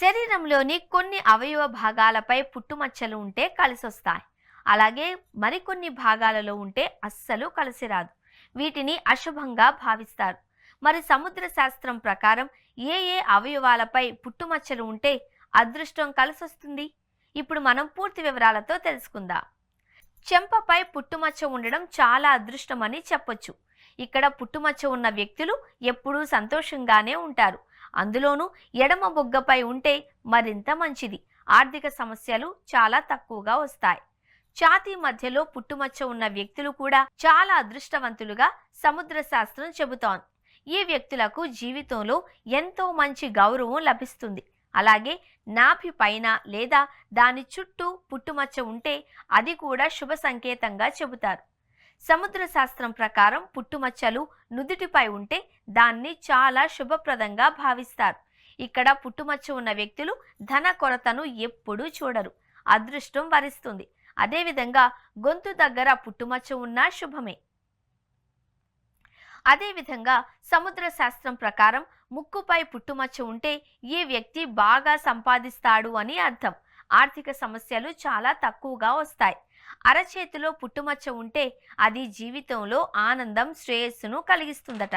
శరీరంలోని కొన్ని అవయవ భాగాలపై పుట్టుమచ్చలు ఉంటే కలిసొస్తాయి. అలాగే మరికొన్ని భాగాలలో ఉంటే అస్సలు కలిసి రాదు. వీటిని అశుభంగా భావిస్తారు. మరి సముద్ర శాస్త్రం ప్రకారం ఏ ఏ అవయవాలపై పుట్టుమచ్చలు ఉంటే అదృష్టం కలిసొస్తుంది? ఇప్పుడు మనం పూర్తి వివరాలతో తెలుసుకుందాం. చెంపపై పుట్టుమచ్చ ఉండడం చాలా అదృష్టమని చెప్పొచ్చు. ఇక్కడ పుట్టుమచ్చ ఉన్న వ్యక్తులు ఎప్పుడూ సంతోషంగానే ఉంటారు. అందులోనూ ఎడమ బొగ్గపై ఉంటే మరింత మంచిది. ఆర్థిక సమస్యలు చాలా తక్కువగా వస్తాయి. ఛాతీ మధ్యలో పుట్టుమచ్చ ఉన్న వ్యక్తులు కూడా చాలా అదృష్టవంతులుగా సముద్ర శాస్త్రం చెబుతోంది. ఈ వ్యక్తులకు జీవితంలో ఎంతో మంచి గౌరవం లభిస్తుంది. అలాగే నాభి పైన లేదా దాని చుట్టూ పుట్టుమచ్చ ఉంటే అది కూడా శుభ సంకేతంగా చెబుతారు. సముద్ర శాస్త్రం ప్రకారం పుట్టుమచ్చలు నుదుటిపై ఉంటే దాన్ని చాలా శుభప్రదంగా భావిస్తారు. ఇక్కడ పుట్టుమచ్చ ఉన్న వ్యక్తులు ధన కొరతను ఎప్పుడూ చూడరు. అదృష్టం వరిస్తుంది. అదేవిధంగా గొంతు దగ్గర పుట్టుమచ్చ ఉన్నా శుభమే. అదేవిధంగా సముద్ర శాస్త్రం ప్రకారం ముక్కుపై పుట్టుమచ్చ ఉంటే ఈ వ్యక్తి బాగా సంపాదిస్తాడు అని అర్థం. ఆర్థిక సమస్యలు చాలా తక్కువగా వస్తాయి. అరచేతిలో పుట్టుమచ్చ ఉంటే అది జీవితంలో ఆనందం, శ్రేయస్సును కలిగిస్తుందట.